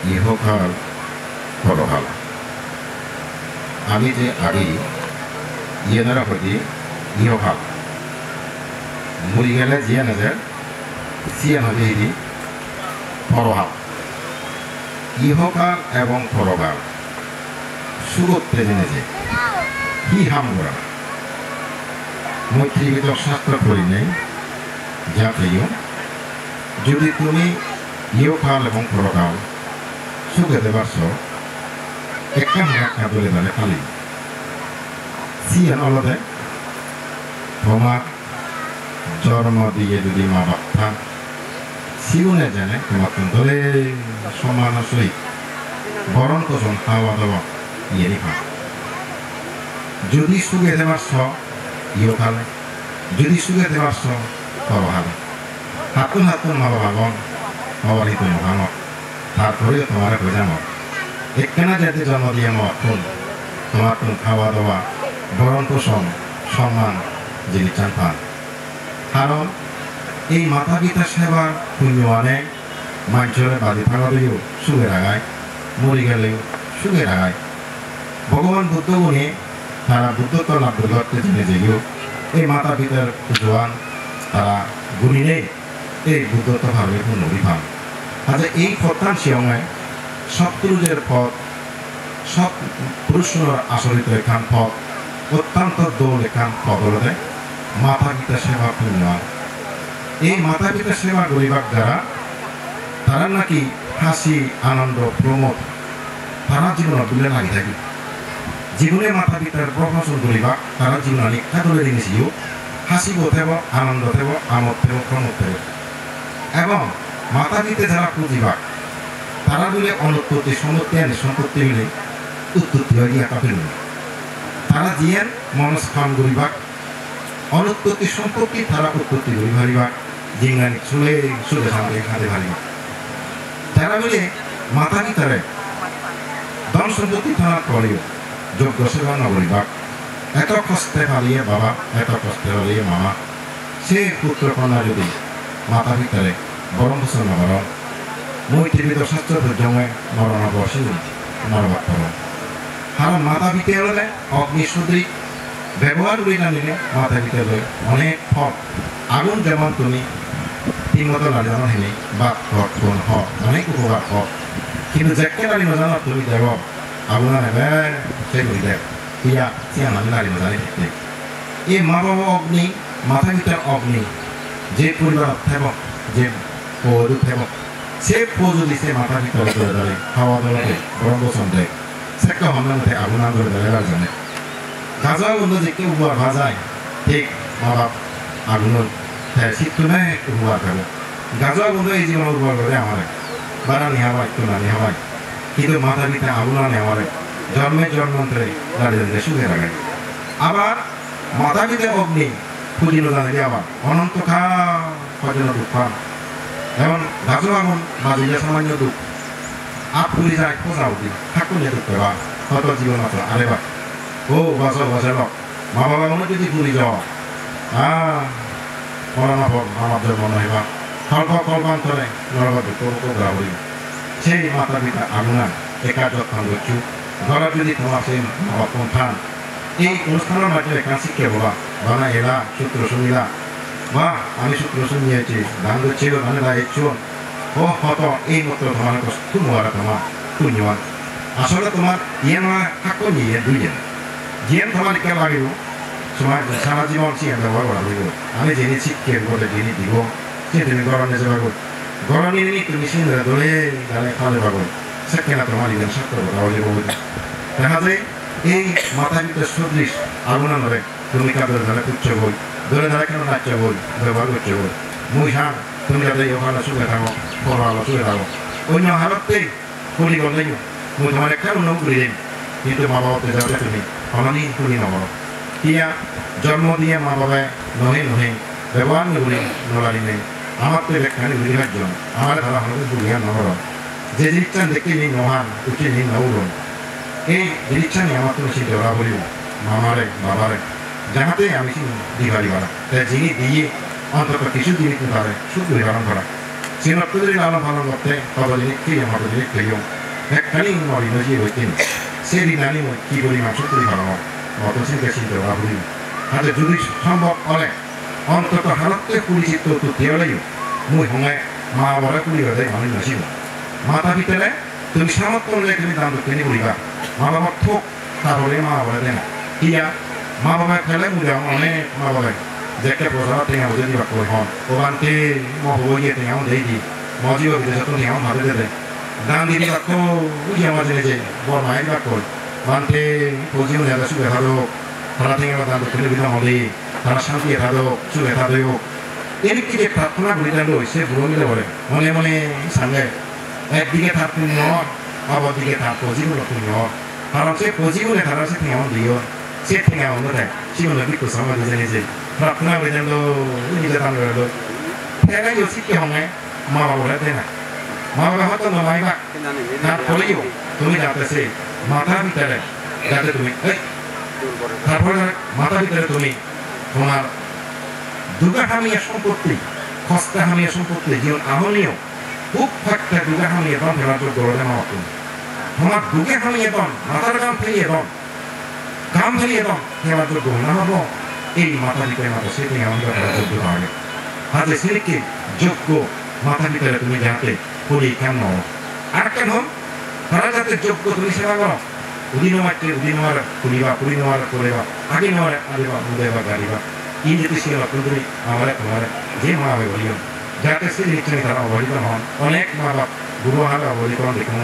ইহকাল পরকাল আমি যে আগে ইয়েনারা হইতে ইহকাল মরি গেলে জিয়া নাজার সিয়ান হইতে এটি পরকাল ইহকাল এবং পরকাল সুগত্যে জেনেছে কি হাম করা মৈত্রীবিদ শাস্ত্র করি নেই যাতেও যদি তুমি ইহকাল এবং পরকাল সুখে দেবার্স একটা হাঁকা দলে দলে খালি সিয়ান অলদে তোমার জন্ম দিয়ে যদি মা বাপ্পা সিউনে জানে তোমার দলে সমান সহিত বরণ পোষণ খাওয়া দাওয়া ইয়ে নিখা যদি সুখে দেবার্স ইহকালে যদি সুখে দেবার্স পরকালে হাতুন হাতুন মা বাবা বাবার হিত মহামত তারপরে তোমার বোঝানো একখানা যাতে জন্ম দিয়ে মতন তোমার খাওয়া দাওয়া বরণ পোষণ সম্মান যিনি চান পান কারণ এই মাতা পিতা সেবার পুণ্য আনে মানুষের বাদী থাকলেও সুখে রাখায় মরি গেলেও সুখে রাখায় ভগবান বুদ্ধ গুণে তারা বুদ্ধত্ব লাভ করতে জেনে যেগুলো এই মাতা পিতার জোয়ান তারা গুণী নেই এই বুদ্ধত্ব ভাবে পূর্ণ বিভাগ আচ্ছা এই প্রত্যান সিংহে সৎপুরুষের পথ সৎ পুরুষের আচরিত এখান পথ অত্যন্ত দৌল এখান পথ হলে মাতা পিতা সেবা পূর্ণ এই মাতা পিতা সেবা করিবার দ্বারা তারা নাকি হাসি আনন্দ প্রমোদ তারা জীবন বিলে লাগি থাকে জীবনে মাতা পিতার প্রশংসন করিবা তারা জীবন নিক্ষা ধরে দিয়েছিও হাসিব থেব আনন্দ থেব আমোদ থেব প্রমোদ থেব এবং মাতা পিতা যারা পুঁজিবা তারা বলে অনুৎপত্তি সম্পত্তি আনে সম্পত্তি মিলে উৎপত্তি হয়ে গিয়া কাপেল তারা জিয়ান মনস্কাম করিবা অনুৎপত্তি সম্পত্তি তারা উৎপত্তি করি ভারিবা জিঙ্গানি চুলে চুলে সামনে খাতে ভারিবা তারা বলে মাতা পিতারে ধন সম্পত্তি থানার পরেও যোগ্য সেবা নগরিবা এত কষ্টে পালিয়ে বাবা এত কষ্টে পালিয়ে মামা সে পুত্র কন্যা যদি মাতা পিতারে বরণ পোষণ নগরণ মৈত্রীবিদ শাস্ত্র জমে মরণ বসে মরবাদ করো কারণ মাতা পিতা হলে অগ্নিসদৃক ব্যবহার করি না নিলে মাথা পিতা অনেক ফল আগুন যেমন তুমি ঠিকমতো না জানো হেনি বা কোন হক অনেক উপকার হক কিন্তু যেকে নারী নজানো তুমি দেব আগুনা নেবে সে করি দেখ ইয়া সিয়ান আমি নারী নজানি দেখতে এই মা বাবা অগ্নি মাথা পিতার অগ্নি যে পরিবার থাকব যে পৌরু থাকব সে পো যদি সে মাথা পিতার করে ধরে খাওয়া দাওয়াতে গরম বসন দেয় সেটা হন্যার মধ্যে আগুনা করে ধরে জানে গাজা বন্ধু যে কেউ উপহার ভাজায় ঠিক মা বাপ আগুন শীতনে উপহার খাবে গাজা বন্ধু এই জীবন উপহার করে আমার বারা নিহাবাই তো না নিহাবাই কিন্তু মাথা পিতা আগুনা নেওয়ার জন্মে জন্মান্তরে দাঁড়িয়ে সুখে রাখে আবার মাথা পিতা অগ্নি খুঁজিল জানে আবার অনন্ত খা কজন দুঃখ পান এবং গাজো আগুন বাজিলে সামান্য দুঃখ আপ পুরি যায় খোঁজা উঠি ঠাকুরে দুঃখ পেবা হয়তো জীবন মাত্র আরেবার ও বছর বছর মা বাবা মনে যদি পুরি যাও করোনা আমার জন্ম নহিবা স্বল্প কল্পান্তরে নরবাদ গ্রাহী সেই মাতা পিতা আগুনা একা যত্ন করছু ঘরে যদি তোমার সেই পন্থান এই অনুষ্ঠানের মাধ্যমে একা শিক্ষা বলা বানা এলা সূত্র শুনিলা বা আমি সূত্র শুনিয়েছি ধান ছিল ধানে দাঁড়িয়েছ ও হত এই মতো তোমার কষ্ট মরা তোমার পুণ্যবান আসলে তোমার ইয়ে নয় থাকো নিয়ে দুইজন জিয়ান তোমার কে লাগিব তোমার সারা জীবন সিয়ান ব্যবহার করা লাগিব আমি যিনি শিক্ষা বলে যিনি দিব সে তুমি গরমে যাবা গরমে নিয়ে তুমি সিন্দা ধরে গালে খালে পাবো সেখানে তোমার ইভেন সত্য কথা বলিব দেখা যায় এই মাথা পিতার সদৃশ আগুনা নয় তুমি কাদের ধরে পুচ্ছ বই ধরে ধরে কেন নাচ্য বই ব্যবহার করছে বই মুই হান তুমি যাতে ওখানে সুখে থাকো বড় আলো সুখে থাকো অন্য হারতেই করি গলেই মুই তোমার একটা অন্য করি দিন কিন্তু মা বাবাতে যাবে তুমি ফলানি করি নবর ইয়া জন্ম দিয়ে মা বাবায় নহে নহে ব্যবহার নগরী নলারি নেই আমার তো ব্যাখ্যানি বুঝিবার জন্য আমার ধারা হলো দুনিয়া নহর যে জিনিসটা দেখতে নেই নহান উঠে নেই নৌরন এই জিনিসটা নিয়ে আমার তো সেই দেওয়া বলিব মামারে বাবারে যাহাতে আমি দিবারি বাড়া তাই যিনি দিয়ে অন্তত কিছু দিতে পারে সুখ পরিবারণ করা sinaptudri lalu malam waktu kalau ini kiri mau jadi keliung kali ini mau dinoji wekin seri nani mau kibuli masuk tuli malam waktu sih kasih terlalu ada jadi sambok oleh untuk harapnya kulit itu tuh dia lagi mui hongai mahabara kulit ada yang mana sih mata kita তুমি সামর্থ্য অনুযায়ী তুমি দান দক্ষিণে করিবা মা বাবা ঠোক তাহলে মা বাবা দেয় না ইয়া মা বাবা খেলে বুঝা অনেক মা বাবা দেখে প্রসাদ টেঙা বুঝে দিবা কই হন ওখানতে মহবইয়ে টেঙাও দেই দি মজিও বিদেশে তো টেঙাও ভাবে দেবে দান দিদি বাক্য বুঝিয়া মাঝে যে বর মায়ের বাক্য বানতে ফৌজিও নেতা সুখে থাকো তারা টেঙা দান দক্ষিণে বিধান হলে তারা শান্তি থাকো সুখে থাকো এদিকে যে প্রার্থনা করি দান সে বুড়ো মিলে বলে মনে মনে সামনে একদিকে থাকুন নয় অপরদিকে থাকো জীবন নয় কারণ সে জীবনে তারা সে ঠেঙাও দিও সে ঠেঙাও নয় জীবনে বিক্ষু সময় জেনেছে প্রার্থনা করে দেন নিজে দান করে ঠেঙাই শিখতে হবে মা বাবা দেয় না মা বাবা হয়তো নমাইবা তারপরেও তুমি যাতে সে মাথার ভিতরে যাতে তুমি তারপরে মাথার ভিতরে তুমি তোমার দুর্গা হামিয়া সম্পত্তি খস্তা হামিয়া সম্পত্তি জীবন আহনীয় খুব একটা দুর্গা হামিয়ে দন ফেলার জন্য দৌড়ে মাওয়াতুন তোমার দুর্গা হামিয়ে দন মাথার গাম ফেলিয়ে দন গাম ফেলিয়ে দন ফেলার জন্য দৌড় না হবো এই মাথা ভিতরে মাথা সেটি আমাদের ফেলার যোগ্য হবে হাতে সেদিকে যোগ্য মাথা ভিতরে তুমি যাতে করি কেন আর কেন তারা যাতে যোগ্য তুমি সেবা করো উদিন মাঠে উদিন মার খুলিবা পুরি নেওয়ার করিবা আগে নেওয়ার আলিবা উদয়বা গাড়িবা এই যদি সেবা তুমি আমার তোমার যে মা হবে বলিও যাতে সে নিশ্চয়ই তারা অবহিত হন অনেক মা বাপ গুরু হাবে অবহিত হন দেখুন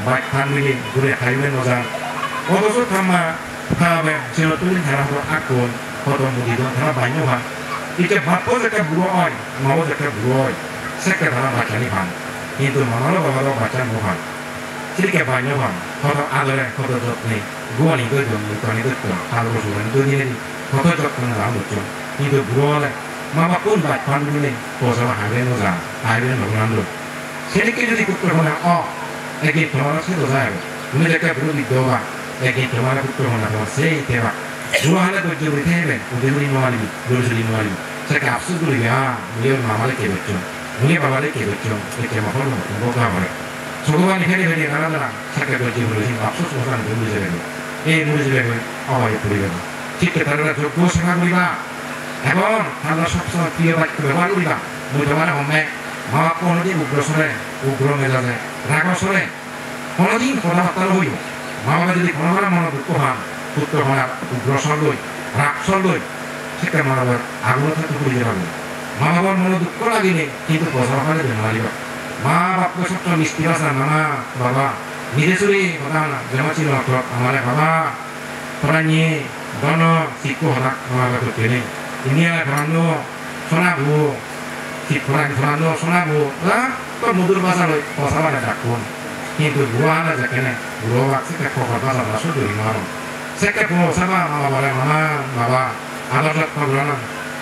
বাইক থান মিলি ঘুরে খাইবে নজান অথচ থামা খাবে যেন তুমি ধারা হলো আকুন কত মুদিদ ধারা বাইন্য ভান এটা বাপও যেটা বুড়ো হয় মাও যেটা বুড়ো হয় সেকে ধারা বাচ্চানি ভান কিন্তু মামারও বাবারও বাচ্চা নোভান সেদিকে বাইন্য ভান কত আদরে কত যত্নে গুয়ানি দৈজন মিতানি দৈত্য আদর সুরানি দৈনি কত যত্ন রাম দৈত্য কিন্তু বুড়ো হলে mama pun baik pandu ni, kosa hari noza, hari nongandu. Sedikit jadi kutur mana, oh, lagi tomara sih dosa ya, ini dekat belum di doa, lagi tomara kutur mana doa, saya tebak. Dua hari tu jadi tebe, udah lima hari, 205 hari. Saya kapsul dulu ya, beliau mama lagi betul, beliau bapa lagi betul, lagi mahal tu, bukan apa. Soalnya ni hari karena saya kerja dulu sih, kapsul susah dulu jadi. Dulu jadi, oh ya beliau. Jika terlalu jauh sangat muda. এবং আমরা সবসময় প্রিয় বাক্য ব্যবহার করি না বুঝতে হবে মা কোনোদিন উগ্র মেজাজে রাগ সরে কোনোদিন কথাবার্তা হইব মা বাবা যদি কোনো মনে দুঃখ হন পুত্র হওয়ার উগ্র স্বর লই রাগ স্বর লই সেটা মা বাবার আগ্রহ থাকতে বুঝতে পারবে মা বাবার মনে দুঃখ লাগিলে কিন্তু বোঝা পারে বেমারিব মা বাপকে সবসময় মিষ্টি ভাষা নানা বাবা নিজে চুরি কথা না যেমন ছিল আমার বাবা তোরা নিয়ে গণ শিক্ষু হঠাৎ আমার করতে নেই ini adalah kerana sonabu, si kerana sonabu, lah, tu mudur bahasa loh, bahasa mana jakun, itu buah ada jakene, buah sekat kau bahasa bahasa tu di mana, sekat kau sama mama, ada kat kabulan,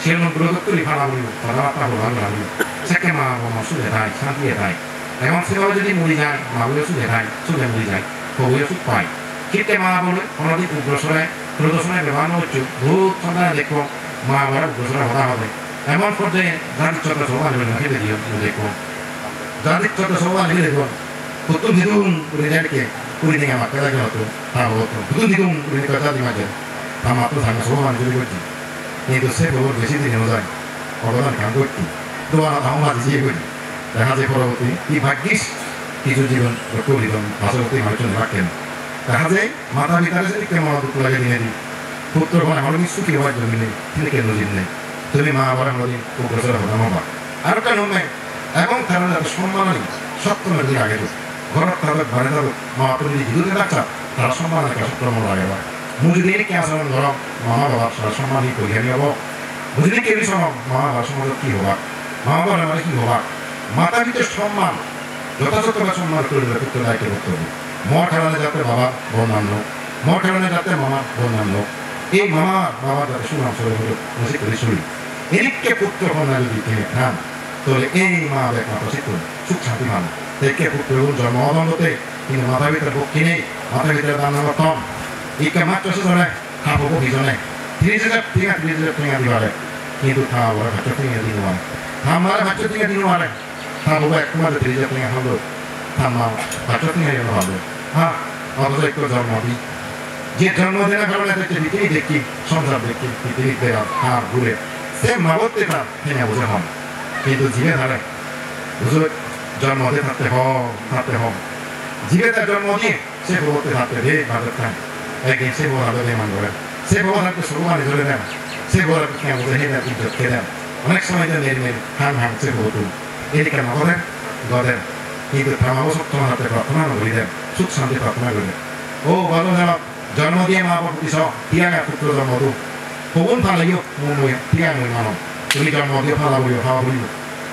siapa produk tu di mana bulu, pada apa bulan lalu, sekat mama sudah dah, santai dah, emang siapa jadi mulijai, mama sudah mulijai, kau boleh supai, kita mama boleh, kalau di produk soalnya berapa lucu, buat sana dekor. মা বাবার ঘোষণা হওয়া হবে এমন পর্যায়ে যাদের চোদ্দ সভা নেবেন খেতে দিও দেখো যাদের চোদ্দ সভা নেবে দেখো কত দিদুম করে যাকে করে নিয়ে আমার কাছে হতো তা হতো কত দিদুম করে কথা দিয়ে মাঝে আমার তো ধান সভা নেবে করছি কিন্তু সে খবর বেশি দিন হয়ে যায় অবদান কাম করছি তো আমার মাঝে দিয়ে করি দেখা যায় পরবর্তী কি ভাগ্যিস কিছু জীবন কবিতম ভাষাবতী মানুষজন রাখেন দেখা যায় মাথা ভিতরে সে কেমন দুঃখ লাগে নিয়ে দিই পুত্র মানে হলো সুখী হওয়ার জন্য নেই তিনি কেন নজির নেই তুমি মা বাবার নদী উগ্রসর হলো মা আর কেন নেই এবং তারা যাতে সম্মান নেই সত্য নদী আগে ঘর তাদের ঘরে তাদের মা তুমি যদি হিন্দুদের বাচ্চা তারা সম্মান একটা সত্য মনে আগে মুজিদিন কে আসবেন ঘর মা বাবার সারা সম্মানই করিয়া নিয়ে হবো মুজিদিন কে বিষয় মা বাবার সমাজে কি হবা মা বাবার মানে কি হবা মাতা পিতার সম্মান যথাযথভাবে সম্মান করবে পুত্র দায়িত্ব করতে হবে মা ঠেলানে যাতে বাবা বোন মানল মা ঠেলানে যাতে মামা বোন মানল এই মামা বাবা যাতে সুনাম সরে হলো মসি করে শুনি এদিকে পুত্র কন্যা যদি তিনি খান তাহলে এই মা একমাত্র শিক্ষণ সুখ শান্তি ভান দেখে পুত্র জন্ম অদণ্ডতে কিন্তু মাথা ভিতরে পক্ষী নেই মাথা ভিতরে দান কম ইকে মাত্র সেজনে খাবো পক্ষীজনে 30,000 টেঙা দিবারে কিন্তু খাওয়া ভাচ্চ টেঙা দিন মারে খামারে ভাচ্চ টেঙা দিন মারে 타보고 একমাত্র 들이졌더니 하고 탐마 바쳤더니 하고 অথচ একটু জন্মদি যে জন্মদিনের কারণে পৃথিবী দেখি সংসার দেখি পৃথিবী বেড়া হার ঘুরে সে মাবতে তার ভেঙে বুঝে হন কিন্তু জীবে ধারে বুঝে জন্মতে থাকতে হন জীবে তার জন্ম দিয়ে সে প্রবর্তে থাকতে ভে ভাবে খায় একদিন সে বউ হাতে মান করে সে বউ হাতে শুরু মানে ধরে দেন সে বউ হাতে খেয়ে বুঝে হেঁটে ইজ্জত খেয়ে দেন অনেক সময় তো নেই হাম সে বউ তুল এদিকে নগদেন গদেন কিন্তু থামাবো সপ্তম হাতে প্রার্থনা করি দেন সুখ শান্তি প্রার্থনা করি ও বলো যেন জন্ম দিয়ে মা বাবা পিছ তিয়াগা পুত্র জন্ম দু সগুন ফালাইও মোৰ মই তিয়াগ মই মানব তুমি জন্ম দিয়ে ফালাবলিও খাওয়া বলিব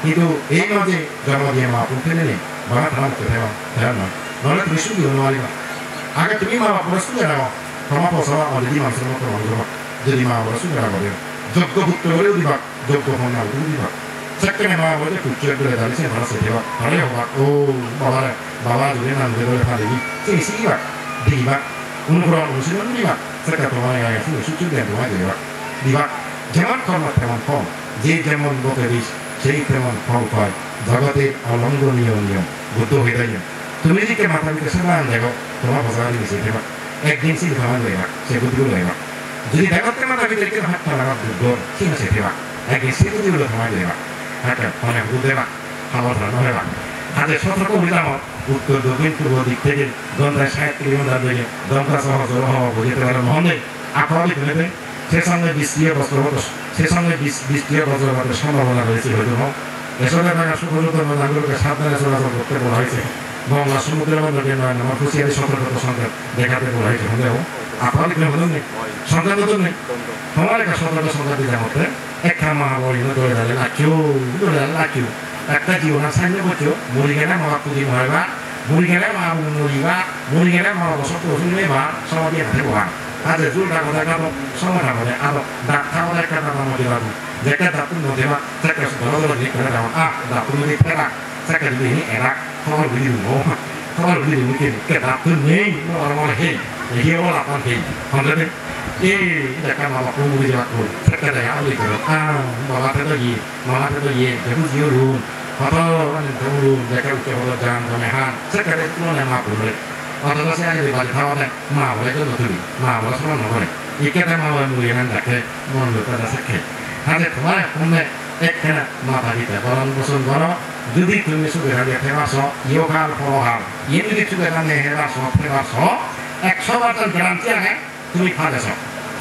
কিন্তু এই নয় যে জন্ম দিয়ে মা বাপু ফেলে নেই বাবা থাম কোথায় ধ্যান নয় নহলে তুমি শুনিও নোৱাৰিবা আগে তুমি মা বাপরা শুনে নাও ক্ষমা পচাবা অলরেডি মানুষের মতো মানুষ যদি মা বাবা শুনে রাখো যোগ্য পুত্র হলেও দিবা যোগ্য কন্যাও দিবা সেখানে মা বাবা পুত্র করে দাঁড়িয়েছে ভালো সে দেবা ভালোই হবা ও বাবা যদি নাম ধরে ফালিবি সেই শিখবা দিবা অনুগ্রহণ অনুশীলন দিবা সেটা তোমার গায়ে সুযোগ দেন তোমায় দিবা যেমন কর্ম তেমন ফল যে যেমন লোকে দিস সেই তেমন ফল পায় জগতের অলঙ্ঘনীয় নিয়ম বুদ্ধ হয়ে যায় তুমি যদি মাথা পিঠে সামান দেখো তোমার বসার দিয়েছে দেবা একদিন সিল খাওয়ান দেবা সে বুদ্ধিগুলো দেবা যদি দেখতে মাথা পিঠে কেউ হাত লাগা বুদ্ধ ঠিক আছে দেবা একদিন সে বুদ্ধিগুলো খাওয়াই দেবা হাতে অনেক বুদ্ধ দেবা খাওয়া ধারণা দেবা হাতে সতর্ক বুঝলাম উত্তর দক্ষিণ পূর্ব দিক থেকে গন্ধায় 60 কিলোমিটার বেগে দমকা সহ জলহওয়া বুঝতে পারে মহনে আখাওয়ালি ফেলে সে সঙ্গে বৃষ্টিয় বস্ত্রপাত সে সঙ্গে বৃষ্টিয় বজ্রপাতের সম্ভাবনা রয়েছে হয়তো এসবের টাকা সুখযুক্ত নাগরিককে সাবধানে চলাচল করতে বলা হয়েছে গঙ্গা সমুদ্রের মধ্যে নয় আমার হুঁশিয়ারি সতর্কতা সংকেত দেখাতে বলা হয়েছে সন্দেহ আখাওয়ালি ফেলে হলেও নেই সংকেত তো নেই তোমার একটা সতর্ক সংকেত দিতে মতে একটা মহাবলী দৌড়ে দাঁড়িয়ে লাকিও একটা জীবনের সামনে করছো মরি গেলে মা পুঁজি মরবা মরি গেলে মা মরিবা মরি গেলে মা বসত শুনলে মা সময় দিয়ে থাকবো আজ জোর ডাকো দেখাবো সময় ডাকো আরো ডাক খাওয়া একটা ডাকা মধ্যে রাখবো যেটা ডাকুন মধ্যে বা সেটা ধরো ধরো দিক করে ডাকো ডাকুন দিক ফেরা সেটা যদি এরা খবর বুঝি দিব খবর বুঝি দিব কে ডাকুন নেই আমার হে হিও লাপান হে হন্ড্রেড এই দেখা মামা পুরি যাওয়া করো সেটা দেখা আলি করো বাবা তো ইয়ে দেখুন জিও রুম হতো রুম দেখা উঠে হলো যান জমে হান সেটা কোনো নেই মা পুরে অথচ সে আগে বাড়ি খাওয়া দেয় মা বলে তো নতুন মা বলে শোনো নকরে একেতে মা বলে মুড়ি এনে দেখে মন লোকেরা শেখে হাতে তোমার কমে একখানা মাথা দিতে গরম বসুন গরম যদি তুমি সুবিধা দিয়ে ফেমাস ইয়োগাল ফলহাল ইয়ে যদি সুবিধা নিয়ে হেরাস ফেমাস 100% গ্যারান্টি আগে তুমি ফাঁদেছ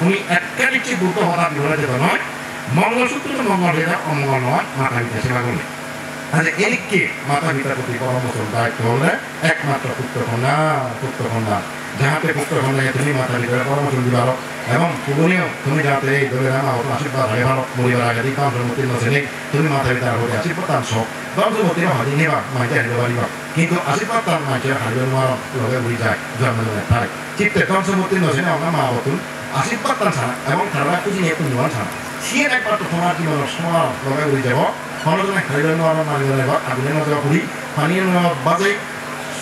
তুমি একটা দিচ্ছি দুটো হঠাৎ ঘুরে যেতে নয় মঙ্গলসূত্র মঙ্গল হয়ে অমঙ্গল নয় মাথা দিতে সেবা করলে তাহলে এদিকে মাতা পিতার প্রতি পরামর্শ দায়িত্ব হলে একমাত্র পুত্র কন্যা যাহাতে পুত্র কন্যাকে তুমি মাতা পিতার পরামর্শ দিবার এবং পুরনীয় তুমি যাতে এই দলে রানা হতো আশীর্বাদ হয়ে ভালো পরিবার আগে দিক বংশমতির নচেনে তুমি মাতা পিতার প্রতি আশীর্বাদ টান সব বংশমতির হারি নেবা মাইকে হারিব পাৰিবা কিন্তু আশীর্বাদ টান মাইকে হারিব নোৱাৰ লগে উৰি যায় জন্ম নেথায় চিত্তে বংশমতির নচেনে আমরা মা বতুন আশীর্বাদ টান ছাড়া এবং তারা খুঁজি নিয়ে পুণ্যবান ছাড়া সিয়ে একমাত্র তোমার জীবনের সময় লগে উৰি যাব খনজনে খাইলে নোৱাৰ মাৰিব লাগিব আগুনে নজৰ কৰি পানীয়ে বাজে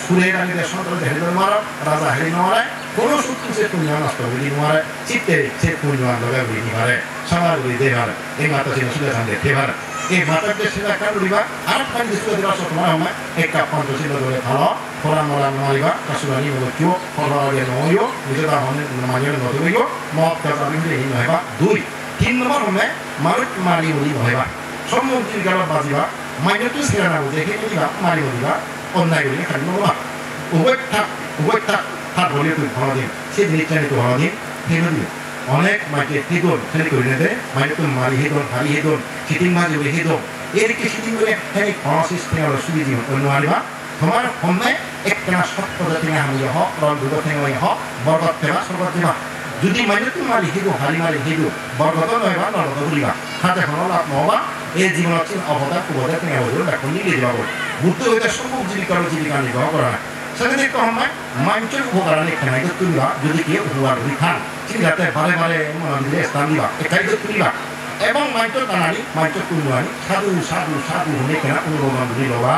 সুরে রানীদের সন্তান হেরিতে নোয়ারা রাজা হেরি নোয়ারে কোনো সূত্র সে পুণ্য নষ্ট করি নোয়ারে চিত্তে সে পুণ্য লগে উড়ি নিবারে সবার উড়ি দেহার এই মাতা ছিল সুদে সামনে দেহার এই মাতাকে সেটা কার উড়িবা আর পানি সুদে দিবা সময় হয় একটা পঞ্চশীল ধরে ভালো ফলা মলা নোৱাৰিবা কাশুরানি বলো কিয় ফলাগে নয়ো নিজে তা হনে মানিয়ে নদইও মত কাটা বিলে হি নহবা 2 3 নম্বর হলে মারুত মারি উড়ি নহবা সম্মুখীন গালত বাজিবা মাইনটো সেরা না দেখে দিবা মারি উড়িবা অন্যায় বলে খালি নবা উভয় থাক বলে তুই ভালো দিন সে জিনিসটা তো ভালো দিন ফেলে দিবে অনেক মাকে হেদন ফেলে করে নেবে মাইনে তো মারি হেদন হারি হেদন চিটিং মাঝে বলে হেদন এদিকে চিটিং করে হ্যাঁ ফরাসিস থেকে সুবিধি অন্য আনিবা তোমার কমে একটা সত্য জাতি আমি হোক রল দুটো থেকে হোক বরগত দেবা সরগত দেবা যদি মাইনে তো মারি হেদো হারি মারি হেদো বরগত নয়বা নরগত বলিবা হাতে কোনো লাভ নহবা এই জীবনত অবদান কুবদা থেকে হলেও এখন নিয়ে যাব বুদ্ধ হইতে সম্ভব জীবিকা নির্বাহ করা হয় সেখানে একটু সময় মানুষের উপকারণে এখানে তুলিবা যদি কেউ উপকার করি খান চিন্তাতে বারে বারে দিলে স্থান দিবা এটাই তো তুলিবা এবং মানুষের কানানি মানুষের তুলবানি সাধু হলে কেনা অনুরোধন বুঝি লবা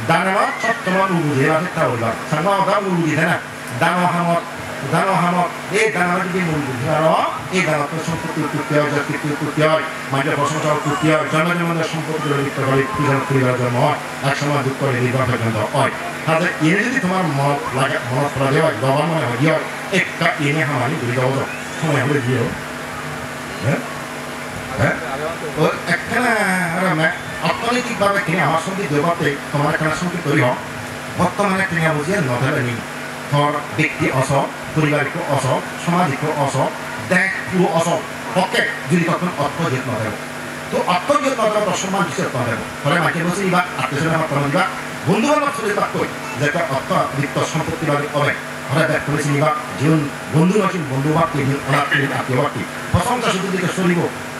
দানবা সপ্তমান উবুঝে বা চেষ্টা করবা সাংবা উবুঝি না দানবা হামত দানো হামক এই দানা যদি মূল বুদ্ধি আর এই দানাতে সম্পত্তি উৎপত্তি হয় জাতির উৎপত্তি হয় মানুষের প্রশংসা উৎপত্তি হয় জনজীবনের সম্পত্তি লিপ্ত করে পরিবার জন্ম হয় একসময় দুঃখ করে নির্বাহ পর্যন্ত হয় তাহলে এনে যদি তোমার মত লাগে মনত করা যায় বাবা মনে হয় হয় একটা এনে হামানি ঘুরে যাওয়া যাও সময় হলে দিয়ে হ্যাঁ হ্যাঁ ও একখানা অর্থনৈতিকভাবে কিনে আমার সঙ্গে দেবাতে তোমার একখানা সঙ্গে তৈরি হোক বর্তমানে কিনে বুঝিয়ে নধরেনি ধর ব্যক্তি অসব পরিবারকে অসব সামাজিক অসব দেখ পুরো অসব পক্ষে যদি তখন অর্থজিত নদেব তো অর্থজিত নদেব সম্মান বিষয় নদেব ফলে মাকে বসে বা আত্মীয় দিবা বন্ধু বান্ধব চলে বাক কই যেটা অর্থ বৃত্ত সম্পত্তিবাদী হবে ঘরে দেখ করেছি বা জীবন বন্ধু নছিল বন্ধু বাক্য আত্মীয় বাক্য প্রশংসা শুধু দিকে চলিব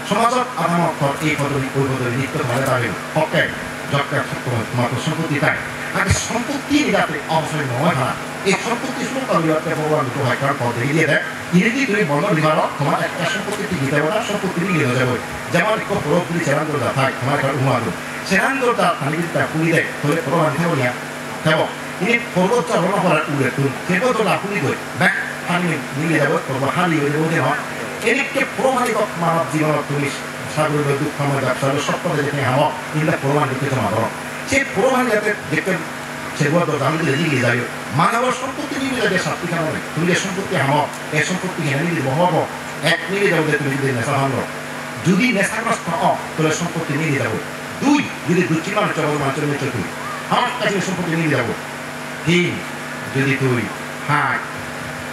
সমাজত আধাম অক্ষর এই পদবী ওই পদবী নিত্য ধরে দাঁড়িয়ে পক্ষে যজ্ঞা তোমার সম্পত্তি তাই আগে সম্পত্তি যাতে অবশ্যই নয় ভাড়া এই সম্পত্তি শুরু করতে ভগবান দুটো হয় কারণ পদ দিয়ে দেয় ইংরেজি তুমি বন্ধ বিভাগ তোমার একটা সম্পত্তি দিতে হবে না সম্পত্তি নিয়ে যাবে যেমন একটু পুরোপুরি সেরান্দরদা থাক তোমার একটা উমাদুর সেরান্দরদা খানিকটা পুরি দেয় তাহলে প্রমাণ থেব নিয়া দেব তিনি পর্বত চালনা করার উড়ে তুল সেবতলা পুরি দেয় ব্যাক পানি নিয়ে যাবো করবো হানি হয়ে যাবো দেওয়া এদিকে প্রমাণিক মানব জীবন তুমি সাগর দুঃখময় ব্যবসা সব পদে যেখানে হাওয়া এগুলো প্রমাণ দিতে তোমার ধরো সেই প্রমাণ যাতে দেখতে সেগুলো জানি দিয়ে যাবে মানবর সম্পত্তি নিয়ে যাবে শাস্তি কেন তুমি যে সম্পত্তি হামো এই সম্পত্তি হেনে নিয়ে বহব এক নিয়ে যাবো তুমি যদি নেশা ভাঙ যদি নেশাগ্রস্ত তাহলে সম্পত্তি নিয়ে যাবো দুই যদি দুঃখী মানুষ মানুষের মেয়ে তুই আমার কাছে সম্পত্তি নিয়ে যাবো তিন যদি তুই হাট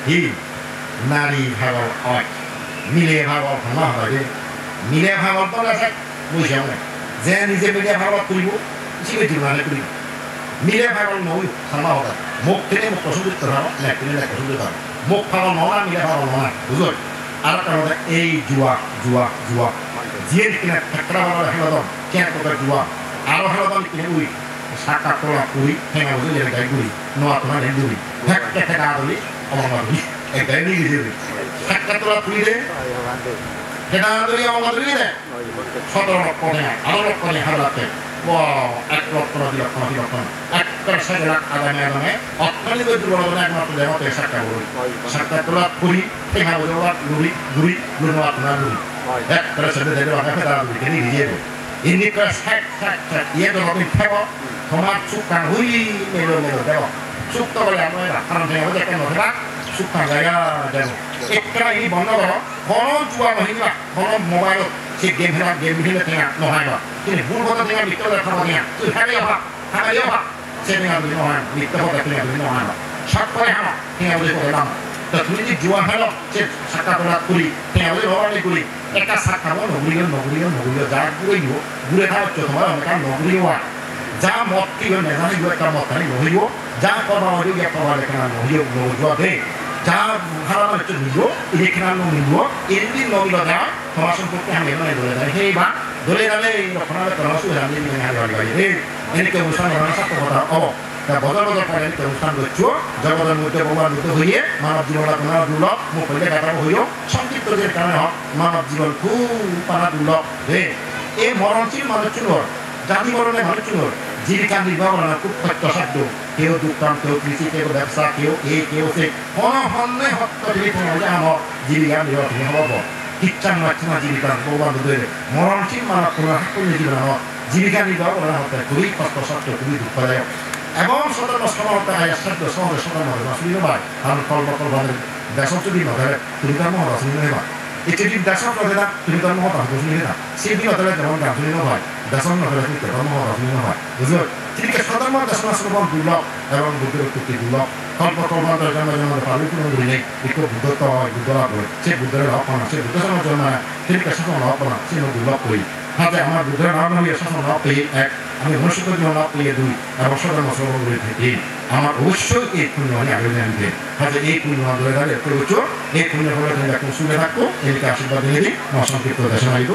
হিম নারী ভাগল হয় মিলে ভাগল ভাঙা হবে মিলে ভাগল তো আছে বুঝে না যে নিজে মিলে ভাগল করিব সিবে জীবনে করিব মিলে ভাগল নয় সামা হবে মুখ থেকে মুখ পছন্দ ধরো লেখ থেকে লেখ পছন্দ ধরো মুখ ভাগল নয় মিলে ভাগল নয় বুঝলো আর কারণ এই জুয়া জুয়া জুয়া জিয়ে কিনা ঠেকড়া ভালো হেলাদম কেন প্রকার জুয়া আরো হেলাদম কিনে উই শাখা তোলা পুরি ঠেঙা বুঝে গাই গুড়ি নোয়া তোমার হেঁদুরি ঠেকতে ঠেকা আদলি অমঙ্গলি একটাই নিয়ে গেছে শাখা তোলা পুরি রে ঠেকা আদলি অমঙ্গলি রে 17 লক্ষ টাকা আরো লক্ষ টাকা হারাতে এক লক্ষ 2 লক্ষ 3 লক্ষ একটা 7 লাখ আগামী আগামী অর্থনৈতিক দুর্বলতা একমাত্র দেওয়াতে শাখা বলি শাখা তোলা পুরি ঠেঙা বুঝে গুড়ি গুড়ি নোয়া তোমার গুড়ি একটা সাথে দেখে ফেরা আদলি কে নিয়ে যাবে ini ke set iya tuh lebih hebat tomat suka hui melo dewa suka boleh apa ya karena saya udah kan udah suka gaya dan ekra ini bangga loh kalau jual ini lah kalau mobile si game ini tengah nohai lah ini bulu kota tengah itu ada kamarnya tuh hari apa saya tengah beli nohai itu kota tengah beli nohai lah siapa yang tengah beli kota lama tapi ini jual halo si saka tolat kuli tengah beli orang kuli একটা শাখা নগরীয় যা ঘুরে খাওয়া হচ্ছে তোমার অনেক নগরীয় যা মত কি নেজানি একটা মত খানি নহিব যা কবা হইব একটা লেখা নহিব নজুয়া দে যা ভাড়া হচ্ছে নিব লেখা নিব এদিন নগিল যা তোমার সম্পর্কে আমি এমন ধরে যায় সেই বা ধরে গেলে এই রক্ষণালে তোমার সুবিধা নিয়ে হারি রে এনেকে অনুষ্ঠান সাথে কথা তা বদল করে অনুষ্ঠান করছো জগতের মধ্যে ভগবান মধ্যে হইয়ে মানব জীবনটা তোমার দুর্লভ মুখ হইলে কাটাবো হইও সংক্ষিপ্ত যে কারণে হোক মানব জীবন খুব পানা দুর্লভ রে এই মরণশীল মানুষ চুনোর জাতি মরণে মানুষ চুনোর জীবিকা নির্বাহ করা খুব কষ্টসাধ্য কেউ দোকান কেউ কৃষি কেউ ব্যবসা কেউ এই কেউ সে কোনো হন্যে হত্য জীবিকা হলে আমার জীবিকা নির্বাহ তুমি হব কিচ্ছান মারছে না জীবিকা ভগবান ধরে মরণশীল মানব কোনো জীবন জীবিকা নির্বাহ করা হতে খুবই কষ্টসাধ্য খুবই দুঃখদায়ক এবং সদর্ম সমাহত আয়াসাধ্য সহজে সদর্ম রাসুলি নয় কারণ কল্পকল্পের দেশত যদি নধরে তুমি তার মহ রাসুলি নেবা এটি যদি দেশত নধরে তুমি তার মহ রাসুলি নেবা সেদিন নধরে যেমন রাসুলি নয় দেশত নধরে তুমি তার মহ রাসুলি নয় বুঝলো ঠিক সদর্ম দেশনা শ্রবণ দুর্লভ এবং বুদ্ধের উৎপত্তি দুর্লভ কল্পকল্পের জন্ম পাবলিক কোনো দুই নেই একটু বুদ্ধত্ব হয় বুদ্ধ লাভ করে সে বুদ্ধের লাভ পানা সে বুদ্ধ জন্ম জন্মায় ঠিক শাসন লাভ পানা সে দুর্লভ করি হাতে আমার বুদ্ধের নাম হইয়া শাসন লাভ পেয়ে এক আমি মনুষ্যত্ব জীবন লাভ পেয়ে দুই এবং সদর্ম শ্রবণ করে থাকি আমার অবশ্যই এই পুণ্য আমি আগে আনতে হাতে এই পুণ্য ধরে দাঁড়িয়ে প্রয়োজ এই পুণ্য হলে তুমি এখন শুনে থাকবো এদিকে আশীর্বাদ দিয়ে দিই আমার সংক্ষিপ্ত দেশনায়িত